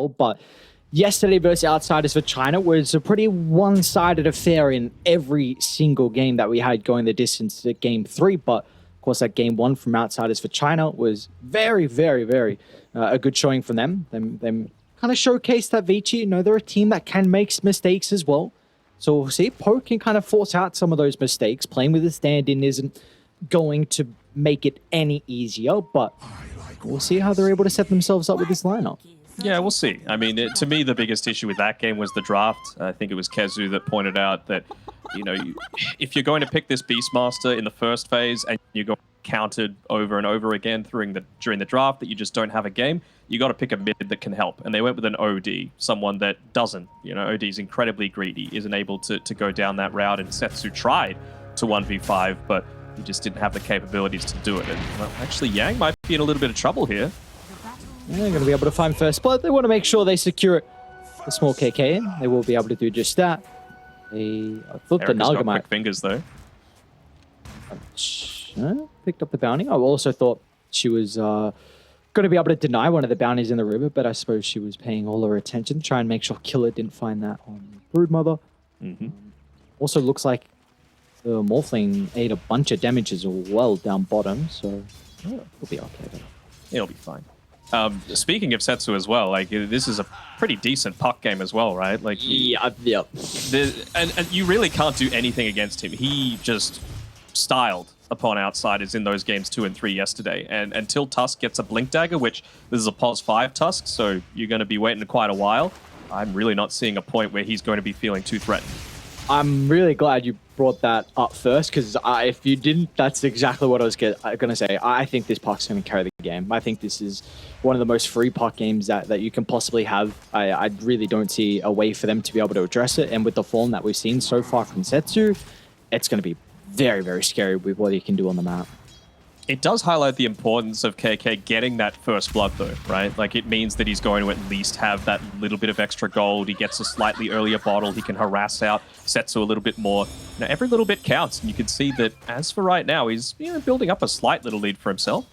well. But yesterday versus Outsiders for China was a pretty one-sided affair in every single game that we had going the distance to game 3. But of course, that game 1 from Outsiders for China was very, very, very a good showing from them. Them kind of showcased that Vici, you know, they're a team that can make mistakes as well. So we'll see if Po can kind of force out some of those mistakes. Playing with a stand-in isn't going to make it any easier, but we'll see how they're able to set themselves up with this lineup. Yeah, we'll see. I mean, to me, the biggest issue with that game was the draft. I think it was Kezu that pointed out that, you know, if you're going to pick this Beastmaster in the first phase and you go counted over and over again during the draft that you just don't have a game, you got to pick a mid that can help. And they went with an OD, someone that doesn't. You know, OD is incredibly greedy, isn't able to go down that route. And Setsu tried to 1v5, but he just didn't have the capabilities to do it. And well, actually, Yang might be in a little bit of trouble here. Yeah, they're going to be able to find first blood. They want to make sure they secure it. The small KK in. They will be able to do just that. I thought Erica's the Naga got might... quick fingers, though. Picked up the bounty. I also thought she was going to be able to deny one of the bounties in the river, but I suppose she was paying all her attention to try and make sure Killer didn't find that on Broodmother. Also looks like the Morphling ate a bunch of damage as well down bottom, so we'll be okay there. It'll be fine. Speaking of Setsu as well, like this is a pretty decent puck game as well, right? Like yep. And you really can't do anything against him. He just styled upon Outsiders in those games 2 and 3 yesterday. And until Tusk gets a Blink Dagger, which this is a pos 5 Tusk, so you're going to be waiting quite a while, I'm really not seeing a point where he's going to be feeling too threatened. I'm really glad you brought that up first, because if you didn't, that's exactly what I was going to say. I think this puck's going to carry the game. I think this is one of the most free puck games that you can possibly have. I really don't see a way for them to be able to address it. And with the form that we've seen so far from Setsu, it's going to be very, very scary with what he can do on the map. It does highlight the importance of KK getting that first blood, though, right? Like, it means that he's going to at least have that little bit of extra gold. He gets a slightly earlier bottle. He can harass out Setsu a little bit more. You know, every little bit counts, and you can see that, as for right now, he's building up a slight little lead for himself.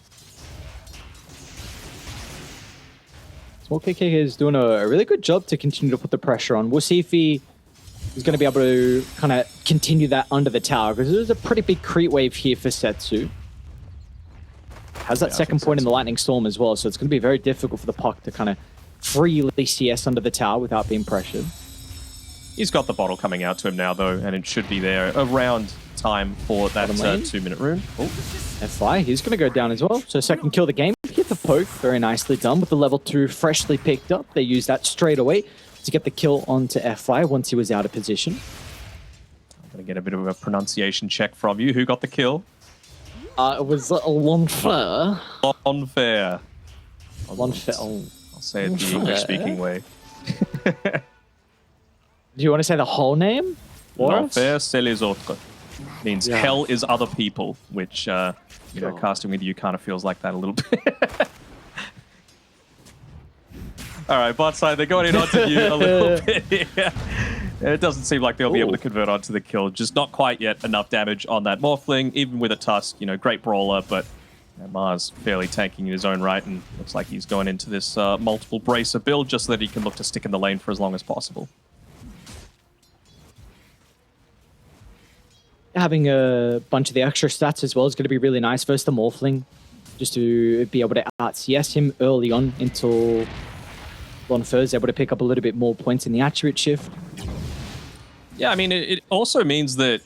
Small KK is doing a really good job to continue to put the pressure on. We'll see if he's going to be able to kind of continue that under the tower, because there's a pretty big creep wave here for Setsu. Has that second point in the Lightning Storm as well, so it's going to be very difficult for the puck to kind of freely CS under the tower without being pressured. He's got the bottle coming out to him now, though, and it should be there around time for that 2-minute rune. Oh. FI, he's going to go down as well. So second kill the game. Hit the poke, very nicely done with the level 2 freshly picked up. They used that straight away to get the kill onto FI once he was out of position. I'm going to get a bit of a pronunciation check from you. Who got the kill? It was Lonfair. Lonfair. Lonfair. I'll say it the English-speaking way. Do you want to say the whole name? L'enfer, c'est les autres. Means hell is other people, which, you know, casting with you kind of feels like that a little bit. All right, bot side, they're going in onto you a little bit here. It doesn't seem like they'll be able to convert onto the kill. Just not quite yet enough damage on that Morphling, even with a Tusk. You know, great brawler, but Mars fairly tanking in his own right, and looks like he's going into this multiple bracer build just so that he can look to stick in the lane for as long as possible. Having a bunch of the extra stats as well is going to be really nice versus the Morphling, just to be able to out-CS him early on until Lonfer is able to pick up a little bit more points in the attribute shift. Yeah, I mean, it also means that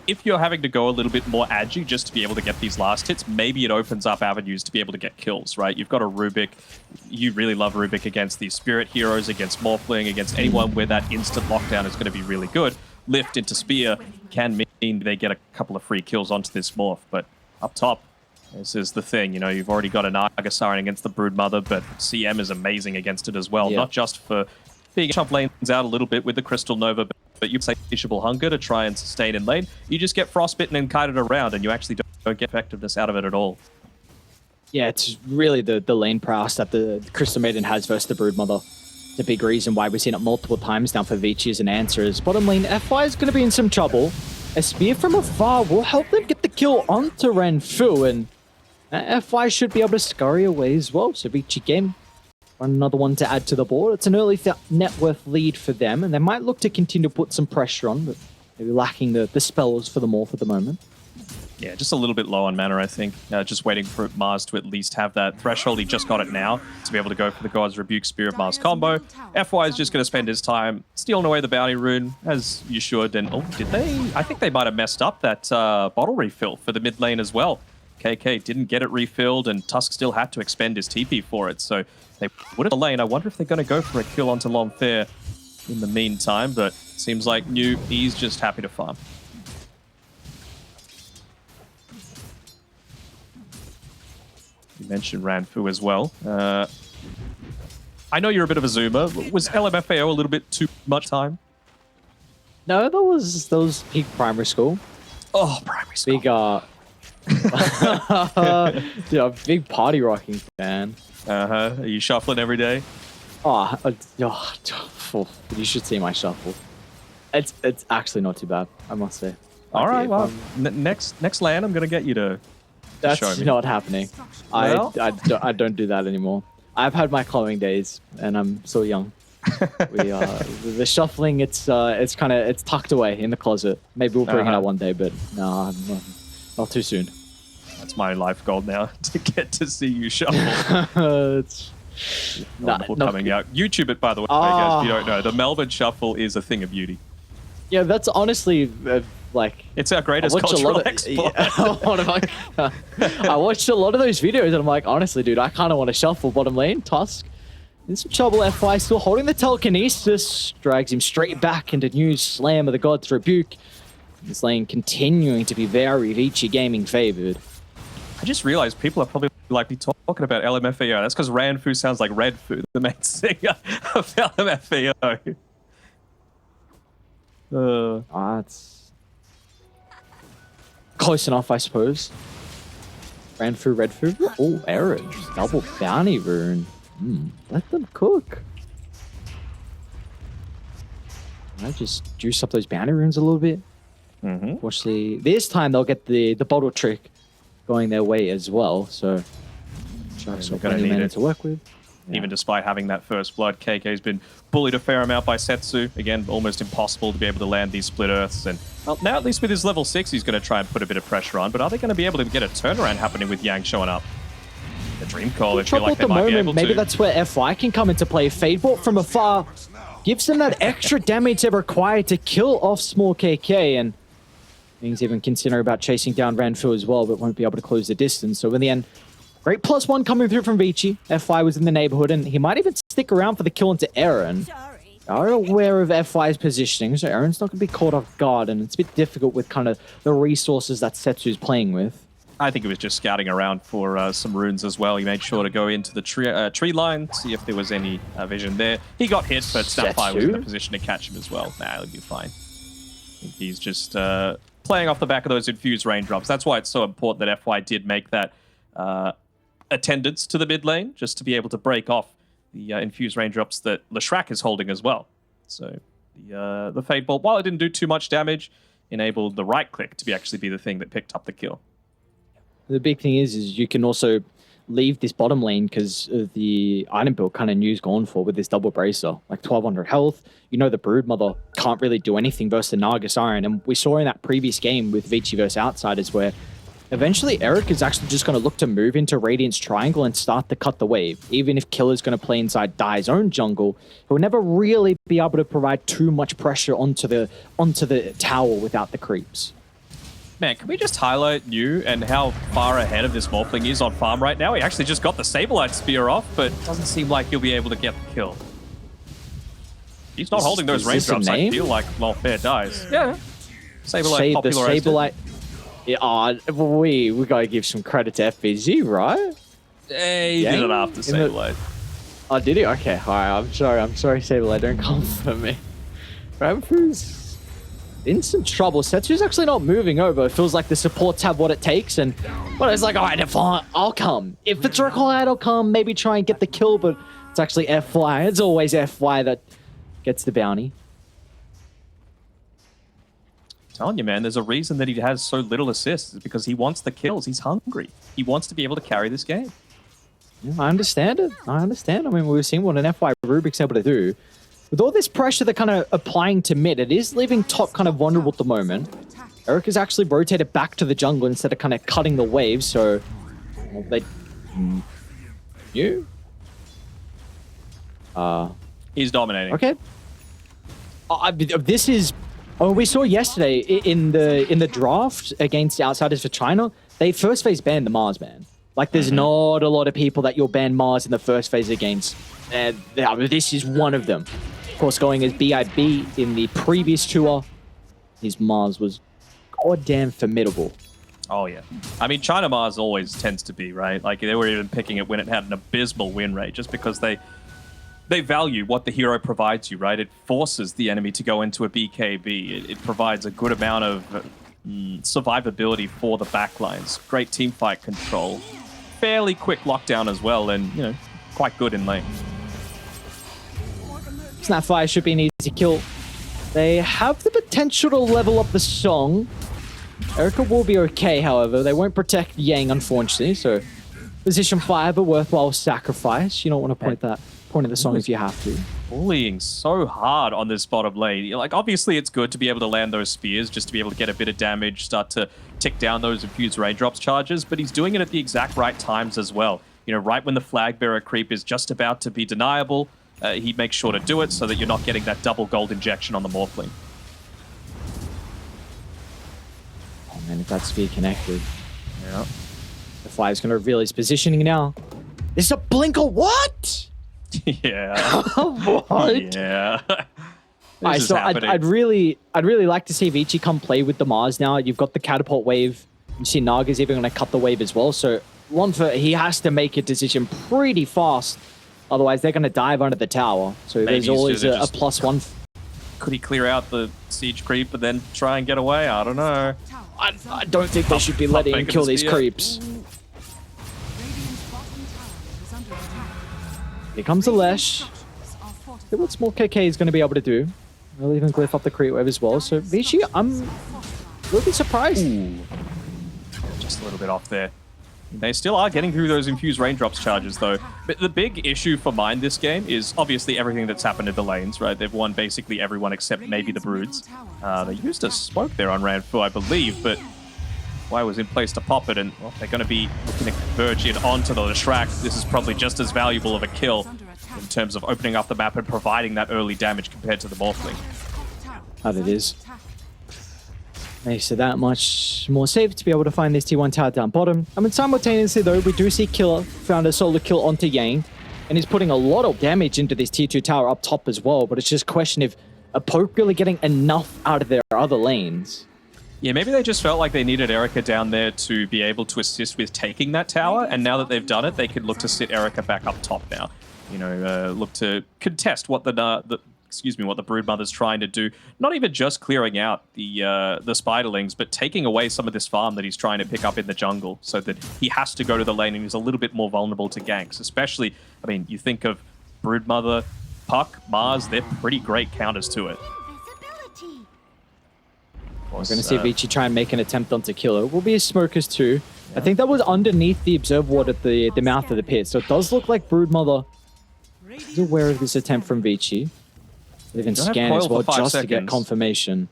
if you're having to go a little bit more agi just to be able to get these last hits, maybe it opens up avenues to be able to get kills, right? You've got a Rubik. You really love Rubik against these Spirit Heroes, against Morphling, against anyone where that instant lockdown is going to be really good. Lift into Spear can mean they get a couple of free kills onto this Morph, but up top, this is the thing. You know, you've already got an Naga Siren against the Broodmother, but CM is amazing against it as well, not just for being chump lanes out a little bit with the Crystal Nova, but you have insatiable hunger to try and sustain in lane. You just get frostbitten and kited around, and you actually don't get effectiveness out of it at all. Yeah, it's really the lane prowess that the Crystal Maiden has versus the Broodmother. The big reason why we've seen it multiple times now for Vici as an answer is bottom lane, FI is going to be in some trouble. A spear from afar will help them get the kill onto Renfu, and FI should be able to scurry away as well. So Vici game Another one to add to the board. It's an early net worth lead for them, and they might look to continue to put some pressure on, but maybe lacking the spells for the Morph at the moment. Yeah, just a little bit low on mana, I think. Just waiting for Mars to at least have that threshold. He just got it now to be able to go for the God's Rebuke Spear of Mars combo. FY is just going to spend his time stealing away the bounty rune, as you should. And, oh, did they? I think they might have messed up that bottle refill for the mid lane as well. KK didn't get it refilled, and Tusk still had to expend his TP for it. So they put it in the lane. I wonder if they're going to go for a kill onto Lomfair in the meantime, but it seems like New, he's just happy to farm. You mentioned Ranfu as well. I know you're a bit of a zoomer. Was LMFAO a little bit too much time? No, that was peak primary school. Oh, primary school. Big, yeah, big party rocking fan. Are you shuffling every day? You should see my shuffle. It's actually not too bad, I must say. All right, well, next LAN, I'm gonna get you to That's show me. not happening. Well? I don't do that anymore. I've had my cloning days, and I'm so young. The shuffling, it's tucked away in the closet. Maybe we'll bring it out one day, but no, not too soon. That's my life goal now, to get to see you shuffle. It's coming out. YouTube it, by the way, guys, if you don't know. The Melbourne Shuffle is a thing of beauty. Yeah, that's honestly it's our greatest cultural export. I watched a lot of those videos, and I'm like, honestly, dude, I kind of want to shuffle bottom lane. Tusk in some trouble. FY still holding the telekinesis, drags him straight back into new slam of the God's Rebuke. This lane continuing to be very Vici Gaming favored. I just realized people are probably likely talking about LMFAO. That's because Ranfu sounds like Redfu, the main singer of LMFAO. It's close enough, I suppose. Redfu. Oh, Aaron. Double bounty rune. Let them cook. I just juice up those bounty runes a little bit. Unfortunately, this time they'll get the bottle trick going their way as well. So, Sharks got plenty of mana to work with. Yeah. Even despite having that first blood, KK's been bullied a fair amount by Setsu. Again, almost impossible to be able to land these split earths. And well, now, at least with his level 6, he's going to try and put a bit of pressure on. But are they going to be able to get a turnaround happening with Yang showing up? The Dream Call, I feel like they might be able to. Maybe that's where FY can come into play. Fadebolt from afar gives them that extra damage they're required to kill off small KK. And things even consider about chasing down Ranfu as well, but won't be able to close the distance. So in the end, great +1 coming through from Vici. FY was in the neighborhood, and he might even stick around for the kill into Aaron. Are aware of FY's positioning, so Aaron's not going to be caught off guard, and it's a bit difficult with kind of the resources that Setsu's playing with. I think he was just scouting around for some runes as well. He made sure to go into the tree line, see if there was any vision there. He got hit, but Snapfire was in a position to catch him as well. Nah, he'll be fine. I think he's just playing off the back of those infused raindrops. That's why it's so important that FY did make that attendance to the mid lane, just to be able to break off the infused raindrops that Leshrac is holding as well. So the Fade Bolt, while it didn't do too much damage, enabled the right click to actually be the thing that picked up the kill. The big thing is you can also leave this bottom lane because of the item build kind of New's gone for with this double bracer. Like 1200 health. You know the Broodmother can't really do anything versus the Nagus Iron. And we saw in that previous game with Vici versus Outsiders where eventually Eric is actually just going to look to move into Radiant's Triangle and start to cut the wave. Even if Killer's going to play inside Dai's own jungle, he'll never really be able to provide too much pressure onto the tower without the creeps. Man, can we just highlight New and how far ahead of this Morphling is on farm right now? He actually just got the Sableye Spear off, but doesn't seem like he'll be able to get the kill. He's not holding those raindrops. I feel like Lomfair dies. Yeah. Sableye popularized Sableye. Yeah, we gotta give some credit to FBG, right? He did it after Sableye. Oh, did he? Okay, alright, I'm sorry, Sableye, don't come for me. Ranfu's in some trouble. Setsu's actually not moving over. It feels like the supports have what it takes, and but it's like, alright, I'll come. If it's required, I'll come. Maybe try and get the kill, but it's actually FY. It's always FY that gets the bounty. I'm telling you, man, there's a reason that he has so little assists. It's because he wants the kills. He's hungry. He wants to be able to carry this game. I understand it. I understand. I mean, we've seen what an FY Rubik's able to do. With all this pressure they're kind of applying to mid, it is leaving top kind of vulnerable at the moment. Eric has actually rotated back to the jungle instead of kind of cutting the wave, so... Well, they... You? He's dominating. Okay. This is... Oh, we saw yesterday in the draft against the Outsiders for China, they first phase banned the Mars ban. Like, there's not a lot of people that you'll ban Mars in the first phase against. And this is one of them. Of course, going as BIB in the previous tour, his Mars was goddamn formidable. Oh, yeah. I mean, China Mars always tends to be, right? Like, they were even picking it when it had an abysmal win rate, just because they value what the hero provides you, right? It forces the enemy to go into a BKB. It provides a good amount of survivability for the backlines. Great team fight control. Fairly quick lockdown as well, and, you know, quite good in lane. Snapfire should be an easy kill. They have the potential to level up the song. Erica will be okay, however. They won't protect Yang, unfortunately, so position 5, a worthwhile sacrifice. You don't want to point at the song if you have to. Bullying so hard on this bottom lane. Like, obviously it's good to be able to land those spears, just to be able to get a bit of damage, start to tick down those infused raindrops charges, but he's doing it at the exact right times as well. You know, right when the flag bearer creep is just about to be deniable, he makes sure to do it so that you're not getting that double gold injection on the Morphling. Oh man, if that spear connected. Yeah. The Fire's going to reveal his positioning now. This is a blinker, what? Yeah. What? Yeah. Alright, so I'd really like to see Vici come play with the Mars now. You've got the catapult wave. You see Naga's even going to cut the wave as well. So Lonfa, he has to make a decision pretty fast. Otherwise, they're going to dive under the tower. So Maybe there's always a +1. Could he clear out the siege creep and then try and get away? I don't know. I don't think they should be letting him kill these creeps. Here comes the Lesh. See what Small KK is going to be able to do. They'll even glyph up the creep wave as well. So Vici, I'm really surprised. Ooh. Just a little bit off there. They still are getting through those infused raindrops charges, though. But the big issue for mine this game is obviously everything that's happened in the lanes, right? They've won basically everyone except maybe the Broods. They used a smoke there on round 4, I believe, but Y was in place to pop it, and well, they're going to be looking to converge in onto the Shrek. This is probably just as valuable of a kill in terms of opening up the map and providing that early damage compared to the Morphling. That it is. Makes it that much more safe to be able to find this T1 tower down bottom. I mean, simultaneously though, we do see Killer found a solo kill onto Yang, and he's putting a lot of damage into this T2 tower up top as well, but it's just a question of a Poke really getting enough out of their other lanes. Yeah, maybe they just felt like they needed Erica down there to be able to assist with taking that tower, and now that they've done it, they can look to sit Erica back up top now. You know, look to contest what the Broodmother's trying to do. Not even just clearing out the Spiderlings, but taking away some of this farm that he's trying to pick up in the jungle, so that he has to go to the lane and he's a little bit more vulnerable to ganks. Especially, I mean, you think of Broodmother, Puck, Mars, they're pretty great counters to it. We're going to see Vici try and make an attempt onto Killer. Will be his smokers too. Yeah. I think that was underneath the observe ward at the mouth of the pit, so it does look like Broodmother is aware of this attempt from Vici. They even scan as well just to get confirmation.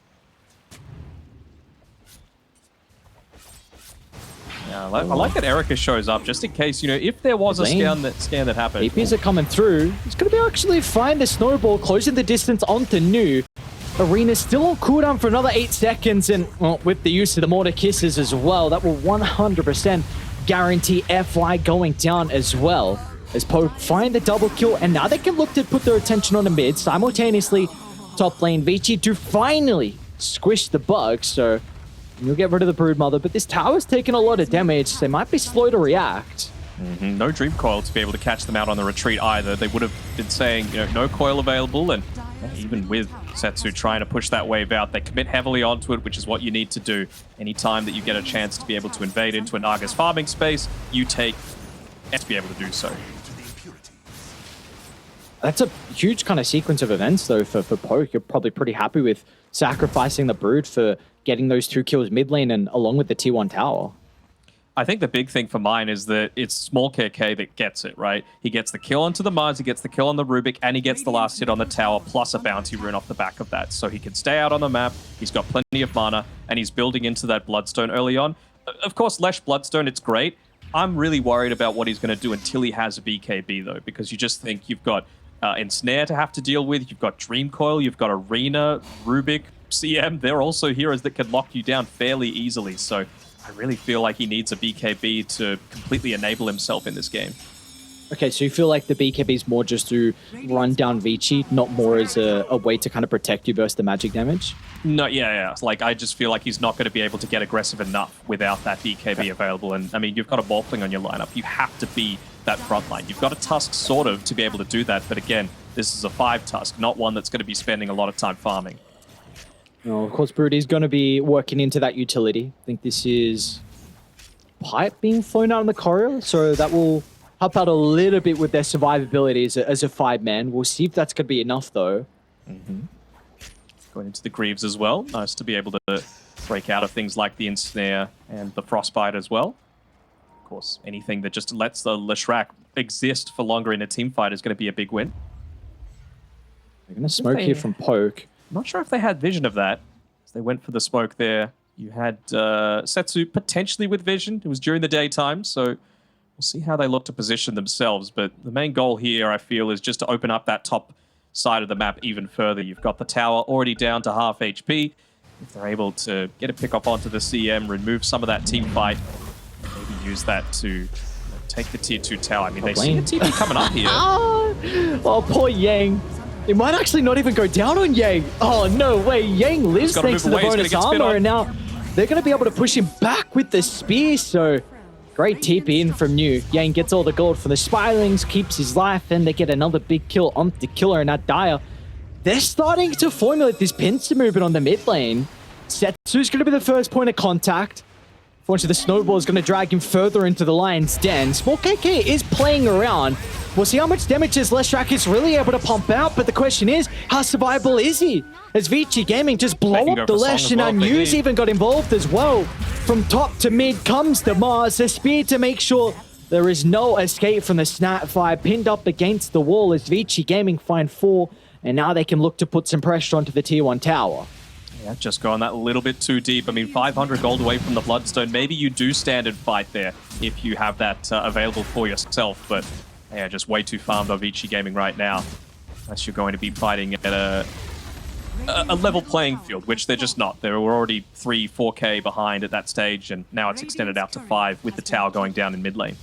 Yeah, I like that Erica shows up just in case, you know, if there was a scan that happened. APs are coming through. It's going to be actually find the snowball, closing the distance onto New. Arena's still on cooldown for another 8 seconds, and well, with the use of the Mortar Kisses as well, that will 100% guarantee FY going down as well. As Poke find the double kill, and now they can look to put their attention on the mid. Simultaneously, top lane Vici to finally squish the bug, so you'll get rid of the Broodmother, but this tower's taking a lot of damage. They might be slow to react. No Dream Coil to be able to catch them out on the retreat either. They would have been saying, you know, no coil available, and even with Setsu trying to push that wave out, they commit heavily onto it, which is what you need to do. Anytime that you get a chance to be able to invade into a Naga's farming space, you take to be able to do so. That's a huge kind of sequence of events, though, for Poke. You're probably pretty happy with sacrificing the Brood for getting those 2 kills mid lane and along with the T1 tower. I think the big thing for mine is that it's small KK that gets it, right? He gets the kill onto the Mars, he gets the kill on the Rubik, and he gets the last hit on the tower, plus a bounty rune off the back of that. So he can stay out on the map, he's got plenty of mana, and he's building into that Bloodstone early on. Of course, Lesh Bloodstone, it's great. I'm really worried about what he's going to do until he has a BKB, though, because you just think you've got Ensnare to have to deal with, you've got Dream Coil, you've got Arena, Rubik, CM. They're also heroes that can lock you down fairly easily, so I really feel like he needs a BKB to completely enable himself in this game. Okay, so you feel like the BKB is more just to run down Vici, not more as a way to kind of protect you versus the magic damage? No, yeah. Like, I just feel like he's not going to be able to get aggressive enough without that BKB available. And, I mean, you've got a Morphling on your lineup. You have to be that front line. You've got a Tusk, sort of, to be able to do that. But again, this is a 5 Tusk, not one that's going to be spending a lot of time farming. No, of course, Broody going to be working into that utility. I think this is pipe being flown out in the corridor, so that will help out a little bit with their survivability as a 5-man. We'll see if that's going to be enough, though. Going into the Greaves as well. Nice to be able to break out of things like the Ensnare and the Frostbite as well. Of course, anything that just lets the Leshrac exist for longer in a team fight is going to be a big win. They're going to smoke here from Poke. I'm not sure if they had vision of that. They went for the smoke there. You had Setsu potentially with vision. It was during the daytime, so we'll see how they look to position themselves. But the main goal here, I feel, is just to open up that top side of the map even further. You've got the tower already down to half HP. If they're able to get a pick off onto the CM, remove some of that team fight, maybe use that to take the tier 2 tower. I mean, they see a TP coming up here. Oh, poor Yang. It might actually not even go down on Yang. Oh, no way. Yang lives thanks to the bonus armor, and now they're going to be able to push him back with the spear. So great TP in from New. Yang gets all the gold from the Spiralings, keeps his life, and they get another big kill on the killer in that Dire. They're starting to formulate this pincer movement on the mid lane. Setsu's going to be the first point of contact. Unfortunately, the snowball is going to drag him further into the lion's den. Small KK is playing around. We'll see how much damage his Leshrac is really able to pump out, but the question is, how survivable is he? As Vici Gaming just blow up the Lesh, and News even got involved as well. From top to mid comes the Mars, the spear to make sure there is no escape from the Snapfire, pinned up against the wall as Vici Gaming find 4, and now they can look to put some pressure onto the tier 1 tower. Yeah, just going that little bit too deep. I mean, 500 gold away from the Bloodstone. Maybe you do stand and fight there if you have that available for yourself, but yeah, just way too farmed on Vici Gaming right now. Unless you're going to be fighting at a level playing field, which they're just not. They were already 3-4k behind at that stage, and now it's extended out to 5 with the tower going down in mid lane.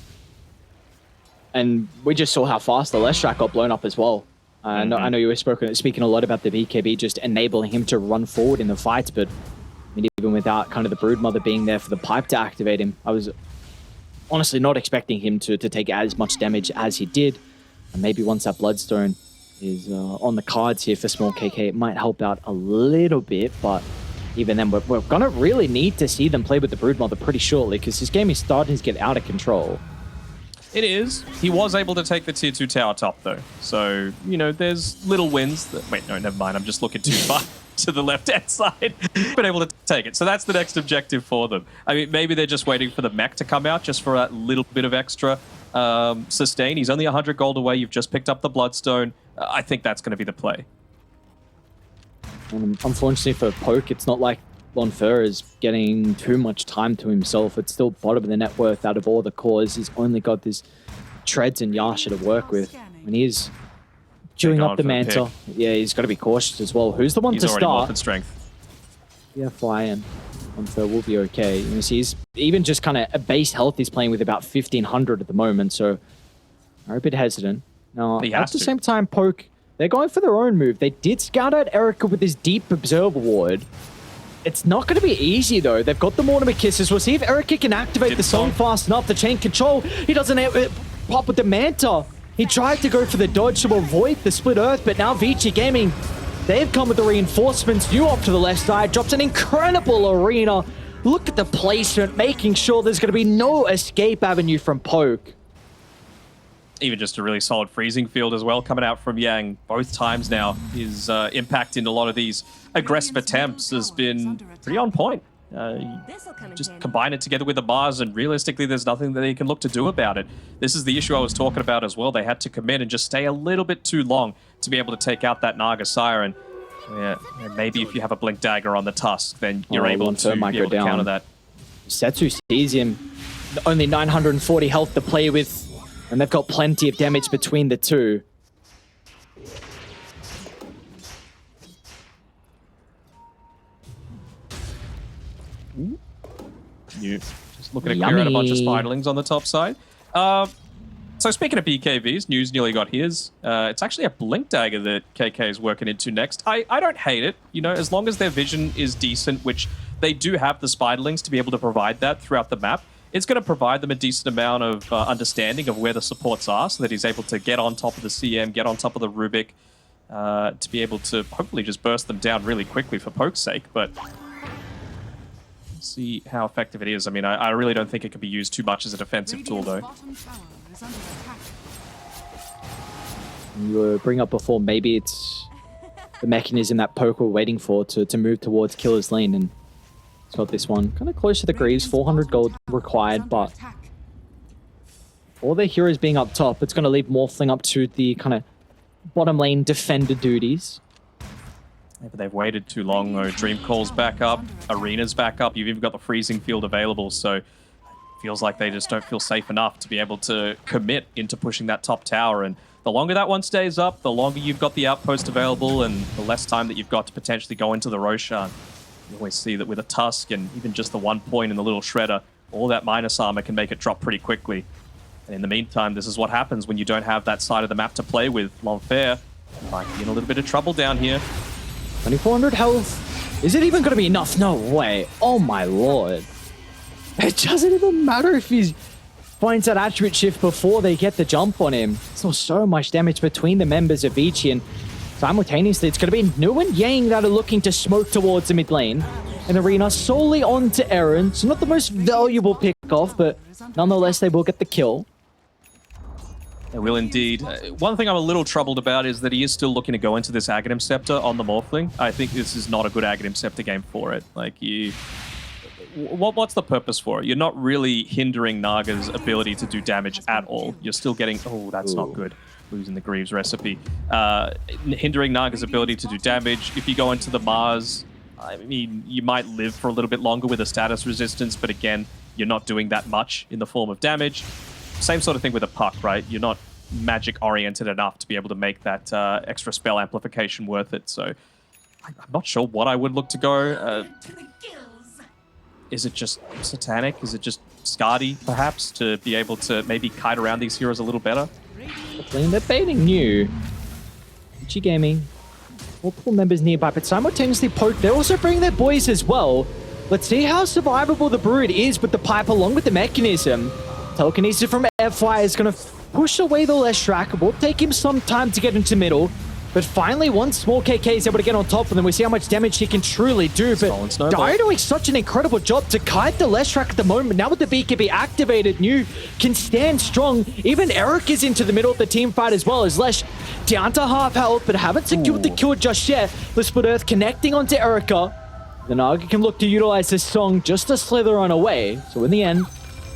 And we just saw how fast the Leshrac got blown up as well. I know you were speaking a lot about the BKB just enabling him to run forward in the fights, but I mean, even without kind of the Broodmother being there for the pipe to activate him, I was honestly not expecting him to take as much damage as he did. And maybe once that Bloodstone is on the cards here for Small KK, it might help out a little bit, but even then, we're going to really need to see them play with the Broodmother pretty shortly, because this game is starting to get out of control. It is. He was able to take the tier 2 tower top, though. So, you know, there's little wins. Wait, no, never mind. I'm just looking too far to the left-hand side. Been able to take it. So that's the next objective for them. I mean, maybe they're just waiting for the mech to come out just for that little bit of extra sustain. He's only 100 gold away. You've just picked up the Bloodstone. I think that's going to be the play. Unfortunately for Poke, it's not like Bonfer is getting too much time to himself. It's still bottom of the net worth out of all the cores. He's only got this Treads and Yasha to work with. When he's chewing up the Manta, yeah, he's got to be cautious as well. Who's the one to start? He's already morphed strength. Yeah, Fly and Bonfer will be okay. You see, he's even just kind of a base health. He's playing with about 1500 at the moment, so they're a bit hesitant. Now, at the same time, Poke, they're going for their own move. They did scout out Erica with his Deep Observer Ward. It's not going to be easy, though. They've got the Mortimer Kisses. We'll see if Erica can activate the song fast enough to chain control. He doesn't pop with the Manta. He tried to go for the dodge to avoid the Split Earth, but now Vici Gaming, they've come with the reinforcements. New off to the left side, drops an incredible Arena. Look at the placement, making sure there's going to be no escape avenue from Poke. Even just a really solid freezing field as well coming out from Yang both times now. His impact in a lot of these aggressive attempts has been pretty on point. Just combine it together with the Mars, and realistically, there's nothing that they can look to do about it. This is the issue I was talking about as well. They had to commit and just stay a little bit too long to be able to take out that Naga Siren. Yeah, and maybe if you have a Blink Dagger on the Tusk, then you're able to counter that. Setsu sees him. Only 940 health to play with, and they've got plenty of damage between the two. You just looking to clear out a bunch of spiderlings on the top side. So speaking of BKVs, News nearly got his. It's actually a Blink Dagger that KK is working into next. I don't hate it, you know, as long as their vision is decent, which they do have the spiderlings to be able to provide that throughout the map. It's going to provide them a decent amount of understanding of where the supports are, so that he's able to get on top of the CM, get on top of the Rubik, to be able to hopefully just burst them down really quickly for poke's sake. But see how effective it is. I mean, I really don't think it can be used too much as a defensive tool, though. You bring up before, maybe it's the mechanism that poke were waiting for to move towards Killer's Lane, and it's got this one kind of close to the Greaves. 400 gold required, but all their heroes being up top, it's going to leave Morphling up to the kind of bottom lane defender duties. Yeah, but they've waited too long, though. Dream Call's back up, Arena's back up, you've even got the Freezing Field available, so it feels like they just don't feel safe enough to be able to commit into pushing that top tower. And the longer that one stays up, the longer you've got the outpost available, and the less time that you've got to potentially go into the Roshan. You always see that with a Tusk and even just the 1 point in the little Shredder, all that minus armor can make it drop pretty quickly. And in the meantime, this is what happens when you don't have that side of the map to play with. L'Enfer might be in a little bit of trouble down here. 2400 health. Is it even going to be enough? No way. Oh my lord. It doesn't even matter if he finds that attribute shift before they get the jump on him. So much damage between the members of Vici, and simultaneously it's going to be Nu and Yang that are looking to smoke towards the mid lane. An Arena solely onto Aaron. So not the most valuable pick-off, but nonetheless they will get the kill. They will indeed. One thing I'm a little troubled about is that he is still looking to go into this Aghanim Scepter on the Morphling. I think this is not a good Aghanim Scepter game for it. Like, what's the purpose for it? You're not really hindering Naga's ability to do damage at all. You're still getting... Oh, that's not good. Losing the Greaves recipe. Hindering Naga's ability to do damage. If you go into the Mars, I mean, you might live for a little bit longer with a status resistance, but again, you're not doing that much in the form of damage. Same sort of thing with a Puck, right? You're not magic-oriented enough to be able to make that extra spell amplification worth it, so I'm not sure what I would look to go. Is it just Satanic? Is it just Skadi, perhaps, to be able to maybe kite around these heroes a little better? They're baiting New. Vici Gaming. Multiple members nearby, but simultaneously Poke. They're also bringing their boys as well. Let's see how survivable the Brood is with the pipe along with the mechanism. Telekinesis from FY is going to push away the Leshrac. Will take him some time to get into middle. But finally, once small KK is able to get on top of them, we see how much damage he can truly do. But Dire doing such an incredible job to kite the Leshrac at the moment. Now with the BKB activated, New can stand strong. Even Eric is into the middle of the team fight as well as Lesh down to half health, but haven't secured the kill just yet. The Split Earth connecting onto Erica. The Naga can look to utilize this song just to slither on away. So in the end,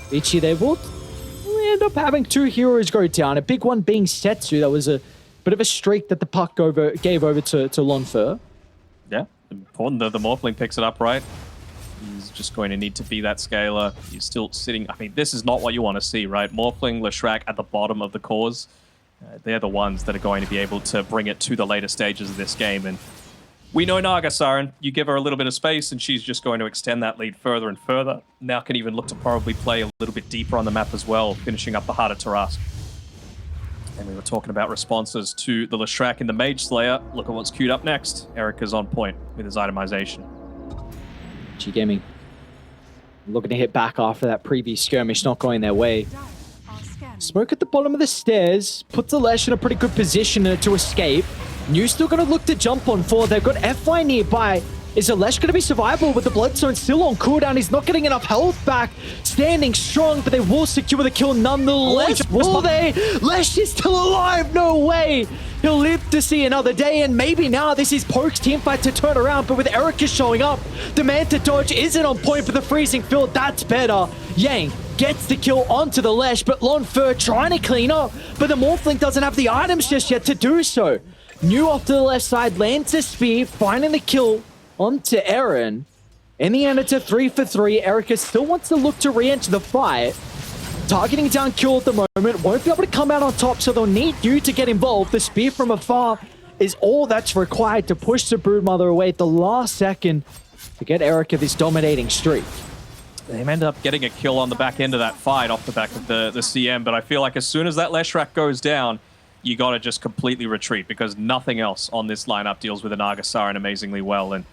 Vici, they will end up having two heroes go down. A big one being Setsu. That was a bit of a streak that the Puck gave over to L'Enfer. Yeah, important that the Morphling picks it up, right? He's just going to need to be that scaler. He's still sitting... I mean, this is not what you want to see, right? Morphling, Leshrac at the bottom of the cores. They're the ones that are going to be able to bring it to the later stages of this game. And we know Naga Siren. You give her a little bit of space and she's just going to extend that lead further and further. Now can even look to probably play a little bit deeper on the map as well, finishing up the heart of Tarask. And we were talking about responses to the Leshrac in the Mage Slayer. Look at what's queued up next. Erica's on point with his itemization. Vici Gaming looking to hit back after that previous skirmish not going their way. Smoke at the bottom of the stairs. Puts the Lesh in a pretty good position to escape. New's still going to look to jump on forward. They've got FY nearby. Is Alesh going to be survivable with the Bloodstone still on cooldown? He's not getting enough health back. Standing strong, but they will secure the kill nonetheless. Will they? Lesh is still alive. No way. He'll live to see another day, and maybe now this is Poke's teamfight to turn around, but with Erica showing up, the man to dodge isn't on point for the freezing field. That's better. Yang gets the kill onto the Lesh, but Lonfer trying to clean up, but the Morphling doesn't have the items just yet to do so. New off to the left side, lands a spear, finding the kill onto Aaron. In the end, it's a 3 for 3. Erica still wants to look to re-enter the fight. Targeting down kill at the moment. Won't be able to come out on top, so they'll need you to get involved. The spear from afar is all that's required to push the Broodmother away at the last second to get Erica this dominating streak. They end up getting a kill on the back end of that fight off the back of the CM, but I feel like as soon as that Leshrac goes down, you got to just completely retreat because nothing else on this lineup deals with an Naga Siren amazingly well. And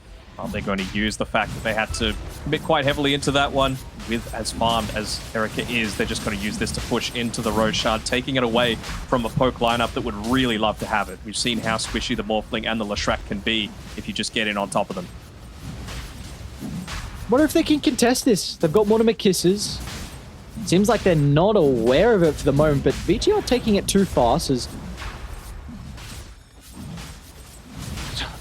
they're going to use the fact that they had to commit quite heavily into that one. With as farmed as Erica is, they're just going to use this to push into the Roshan, taking it away from a Poke lineup that would really love to have it. We've seen how squishy the Morphling and the Leshrac can be if you just get in on top of them. Wonder if they can contest this. They've got Mortimer Kisses. Seems like they're not aware of it for the moment, but Vici are taking it too fast as...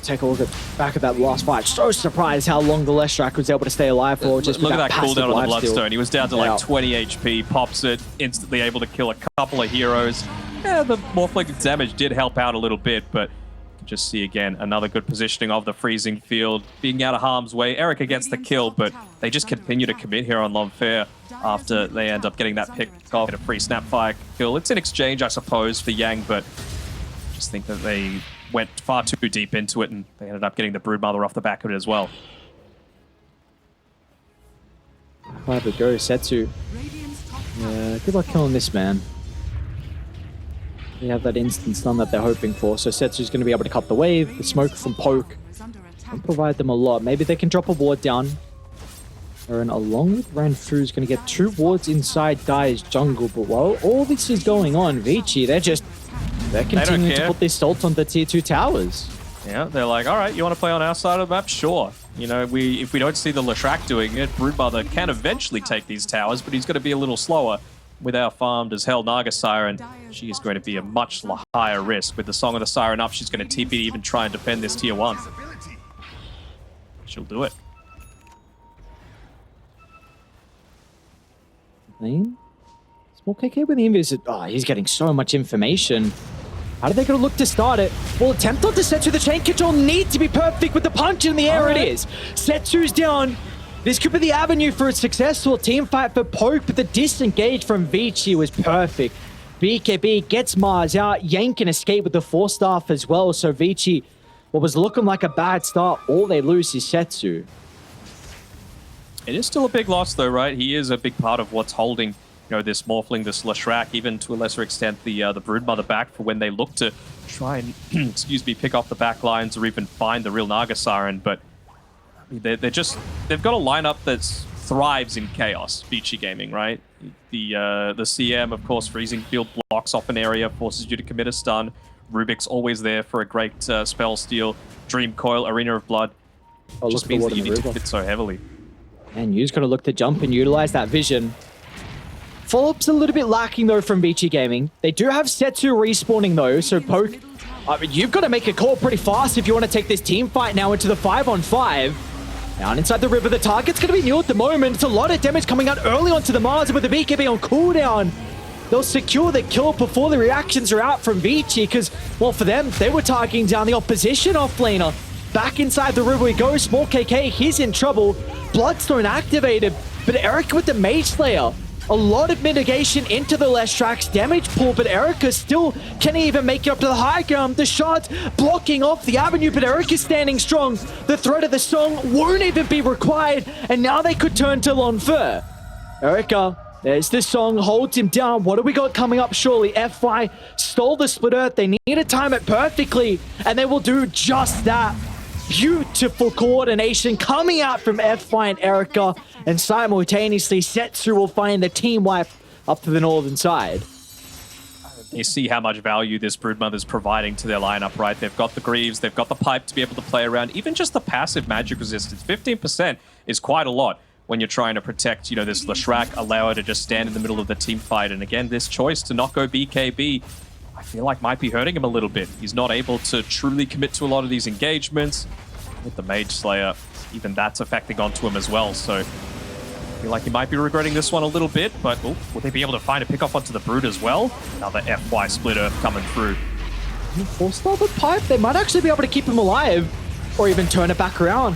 Take a look at back at that last fight. So surprised how long the Leshrac was able to stay alive for. Just look at that cooldown on the Bloodstone. Steal. He was down to like 20 HP, pops it, instantly able to kill a couple of heroes. Yeah, the Morphling damage did help out a little bit, but just see again another good positioning of the freezing field, being out of harm's way. Erica gets the kill, but they just continue to commit here on Lonfer after they end up getting that pick off at a free Snapfire kill. It's an exchange, I suppose, for Yang, but I just think that they went far too deep into it, and they ended up getting the Broodmother off the back of it as well. Have it go, Setsu. Yeah, good luck killing this man. They have that instant stun that they're hoping for, so Setsu's going to be able to cut the wave. The smoke from Poke and provide them a lot. Maybe they can drop a ward down. Aaron, along with Ranfu, is going to get 2 wards inside Dai's jungle, but while all this is going on, Vici, they're continuing to put this salt on the tier 2 towers. Yeah, they're like, all right, you want to play on our side of the map? Sure. You know, if we don't see the Leshrac doing it, Broodmother can eventually take these towers, but he's going to be a little slower. With our farmed as hell Naga Siren, she is going to be a much higher risk. With the Song of the Siren up, she's going to TP to even try and defend this tier 1. She'll do it. Small KK with the invis. Oh, he's getting so much information. How are they going to look to start it? Well, attempt on to Setsu. The chain control need to be perfect with the punch in the air. It is. Setsu's down. This could be the avenue for a successful team fight for Poke, but the disengage from Vici was perfect. BKB gets Mars out. Yang can escape with the 4-staff as well. So Vici, what was looking like a bad start, all they lose is Setsu. It is still a big loss though, right? He is a big part of what's holding, you know, this Morphling, this Leshrac, even to a lesser extent the Broodmother back for when they look to try and, excuse me, pick off the back lines or even find the real Naga Siren. But they've got a lineup that thrives in chaos. Vici Gaming, right? The CM, of course, freezing field blocks off an area, forces you to commit a stun. Rubik's always there for a great spell steal. Dream Coil, Arena of Blood. Just means that you need to commit so heavily. And you've got to look to jump and utilize that vision. Follow-up's a little bit lacking though from Vici Gaming. They do have Setsu respawning though, so Poke, you've got to make a call pretty fast if you want to take this team fight now into the 5-on-5. Down inside the river, the target's going to be new at the moment. It's a lot of damage coming out early onto the Mars with the BKB on cooldown. They'll secure the kill before the reactions are out from Vici because, well, for them, they were targeting down the opposition offlaner. Back inside the river we go. Small KK, he's in trouble. Bloodstone activated, but Erica with the Mage Slayer. A lot of mitigation into the Leshrac's damage pool, but Erica still can't even make it up to the high ground. The shot blocking off the avenue, but Erica's standing strong. The threat of the song won't even be required, and now they could turn to Lonfer. Erica, there's the song, holds him down. What do we got coming up? Surely FY stole the split earth. They need to time it perfectly, and they will do just that. Beautiful coordination coming out from FY and Erica, and simultaneously Setsu will find the team wipe up to the northern side. You see how much value this Broodmother's providing to their lineup, right? They've got the Greaves, they've got the Pipe to be able to play around. Even just the passive magic resistance, 15% is quite a lot when you're trying to protect, you know, this Leshrac, allow her to just stand in the middle of the team fight. And again, this choice to not go BKB, I feel like might be hurting him a little bit. He's not able to truly commit to a lot of these engagements. With the Mage Slayer, even that's affecting onto him as well. So I feel like he might be regretting this one a little bit, but will they be able to find a pick off onto the Brood as well? Another FY splitter coming through. Full stop with Pipe, they might actually be able to keep him alive or even turn it back around.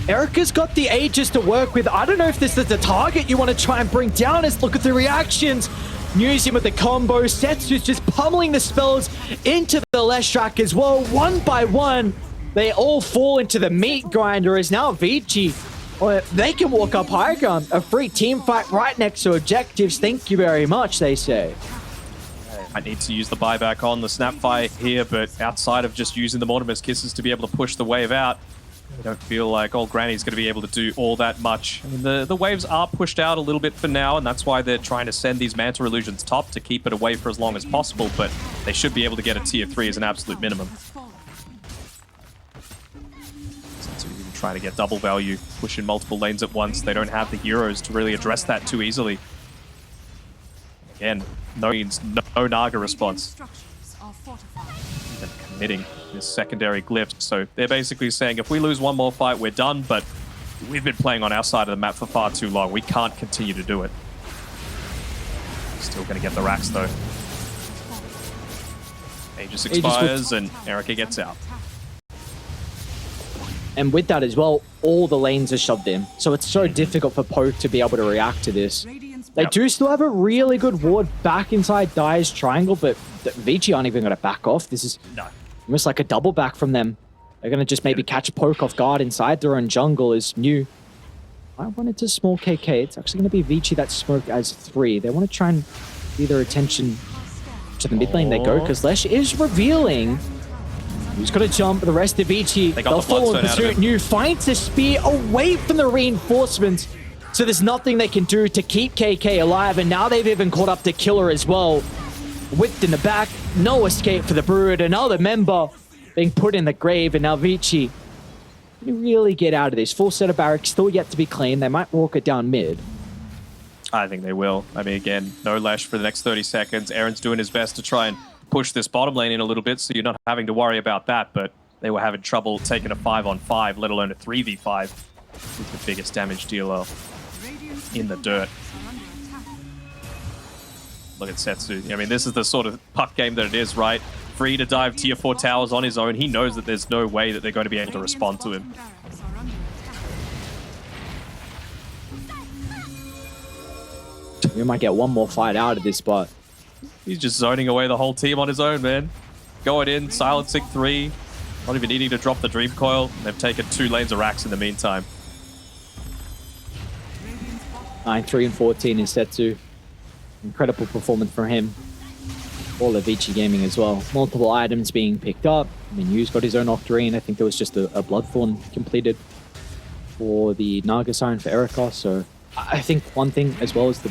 Erica's got the Aegis to work with. I don't know if this is the target you want to try and bring down. Let's look at the reactions. Using with the combo. Setsu's just pummeling the spells into the Leshrac as well. One by one, they all fall into the meat grinder as now Vici. Well, they can walk up high ground. A free team fight right next to objectives. Thank you very much, they say. I need to use the buyback on the Snapfire here, but outside of just using the Mortimer's Kisses to be able to push the wave out, I don't feel like old Granny's going to be able to do all that much. I mean, the waves are pushed out a little bit for now, and that's why they're trying to send these Manta Illusions top to keep it away for as long as possible, but they should be able to get a tier 3 as an absolute minimum. So even trying to get double value, push in multiple lanes at once. They don't have the heroes to really address that too easily. Again, no Naga response. Even committing this secondary glyph. So they're basically saying, if we lose one more fight, we're done, but we've been playing on our side of the map for far too long. We can't continue to do it. Still going to get the racks, though. Aegis expires, and Erica gets out. And with that as well, all the lanes are shoved in. So it's so difficult for Poke to be able to react to this. They do still have a really good ward back inside Dire's triangle, but Vici aren't even going to back off. This is almost like a double back from them. They're going to just maybe catch Poke off guard inside their own jungle as new. I wanted to small KK. It's actually going to be Vici that smoke as 3. They want to try and be their attention to the mid lane they go, because Lesh is revealing. He's got to jump. The rest of Vici, they'll follow in pursuit. New finds a spear away from the reinforcements. So there's nothing they can do to keep KK alive, and now they've even caught up to Killer as well. Whipped in the back, no escape for the Brood. Another member being put in the grave, and now Vici can you really get out of this? Full set of barracks still yet to be cleaned. They might walk it down mid. I think they will. I mean, again, no Lash for the next 30 seconds. Aaron's doing his best to try and push this bottom lane in a little bit, so you're not having to worry about that, but they were having trouble taking a 5-on-5, let alone a 3v5 with the biggest damage dealer in the dirt. Look at Setsu. I mean, this is the sort of puck game that it is, right? Free to dive tier 4 towers on his own. He knows that there's no way that they're going to be able to respond to him. We might get one more fight out of this, but he's just zoning away the whole team on his own, man. Going in, silencing 3, not even needing to drop the Dream Coil. They've taken 2 lanes of racks in the meantime. 9, 3, and 14 in Setsu. Incredible performance from him. All of Vici Gaming as well. Multiple items being picked up. I mean, Yu's got his own Octarine. I think there was just a Bloodthorn completed for the Naga Siren for Erica. So I think one thing as well is the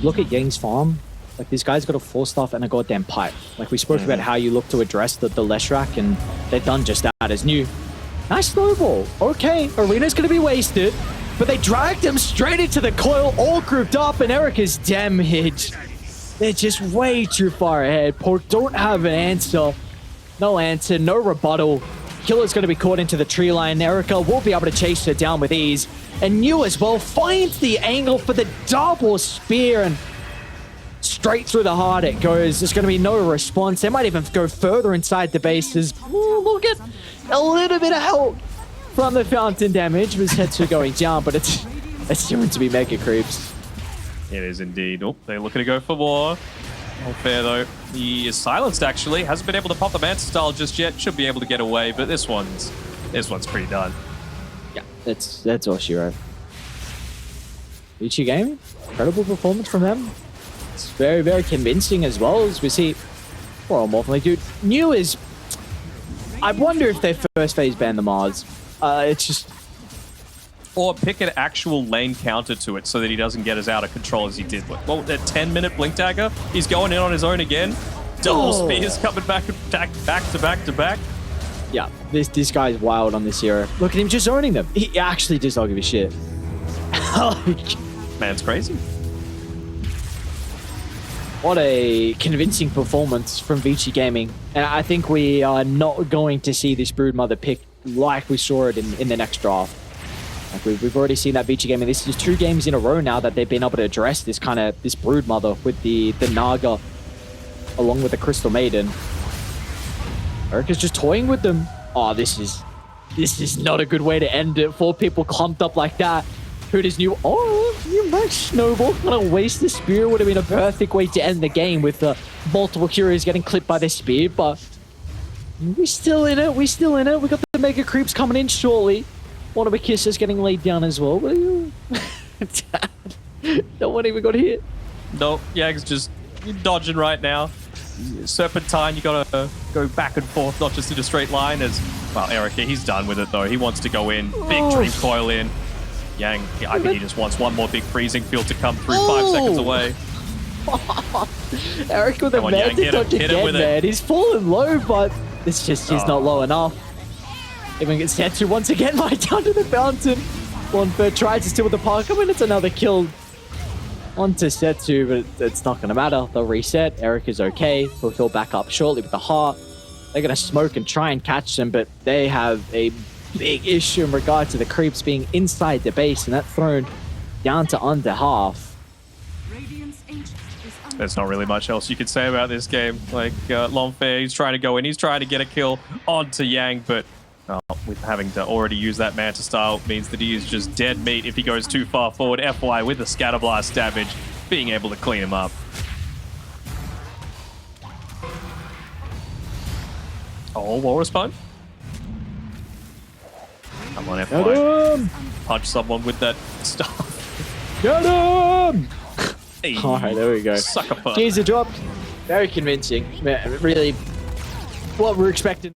look at Yang's farm. Like, this guy's got a 4-staff and a goddamn pipe. Like, we spoke about how you look to address the Leshrac, and they've done just that as new. Nice snowball. Okay, Arena's going to be wasted, but they dragged him straight into the coil, all grouped up, and Erica's damaged. They're just way too far ahead. Poke don't have an answer. No answer, no rebuttal. Killer's going to be caught into the tree line. Erica will be able to chase her down with ease. And Yu as well finds the angle for the double spear, and straight through the heart it goes. There's going to be no response. They might even go further inside the bases. Ooh, we'll get a little bit of help from the fountain damage with Setsu going down, but it's going to be mega creeps. It is indeed. Oh, they're looking to go for more. Not fair though. He is silenced actually. Hasn't been able to pop the Manta style just yet. Should be able to get away, but this one's pretty done. Yeah, that's all she wrote. Vici Gaming, incredible performance from them. It's very, very convincing as well, as we see. Well, more than dude. New is. I wonder if they first phase ban the Mars. It's just. Or pick an actual lane counter to it so that he doesn't get as out of control as he did. Well, that 10-minute Blink Dagger, he's going in on his own again. Double spears coming back to back to back. Yeah, this guy's wild on this hero. Look at him just owning them. He actually does not give a shit. Man's crazy. What a convincing performance from Vici Gaming. And I think we are not going to see this Broodmother pick like we saw it in the next draft. Like we've already seen that Vici Gaming. This is 2 games in a row now that they've been able to address this Broodmother with the Naga along with the Crystal Maiden. Erica's just toying with them. Oh, this is not a good way to end it. 4 people clumped up like that. Who does new? Oh, you nice snowball. Gonna waste the spear. Would have been a perfect way to end the game with multiple heroes getting clipped by the spear. But we're still in it. We're still in it. We got the mega creeps coming in shortly. One of the kisses getting laid down as well. No one even got hit. Nope. Yag's just dodging right now. Serpentine, you gotta go back and forth, not just in a straight line. As well, Erica, he's done with it though. He wants to go in, big dream coil in. Yang, I think he just wants one more big freezing field to come through 5 seconds away. Eric with a magic dodge again, man. He's falling low, but it's just he's not low enough. Even gets Setsu once again right down to the fountain. One bird tries to steal with the park. I mean, it's another kill onto Setsu, but it's not going to matter. They'll reset. Eric is okay. He'll heal back up shortly with the heart. They're going to smoke and try and catch them, but they have a big issue in regard to the creeps being inside the base, and that's thrown down to under half. There's not really much else you could say about this game. Like, Longfair, he's trying to go in. He's trying to get a kill onto Yang, but with having to already use that Manta style means that he is just dead meat if he goes too far forward. FY with the Scatterblast damage, being able to clean him up. Oh, Walrus Punch. Come on, FY. Get him! Punch someone with that stuff. Get him! Hey. All right, there we go. Sucker punch. Gears are dropped. Very convincing. Really, what we're expecting.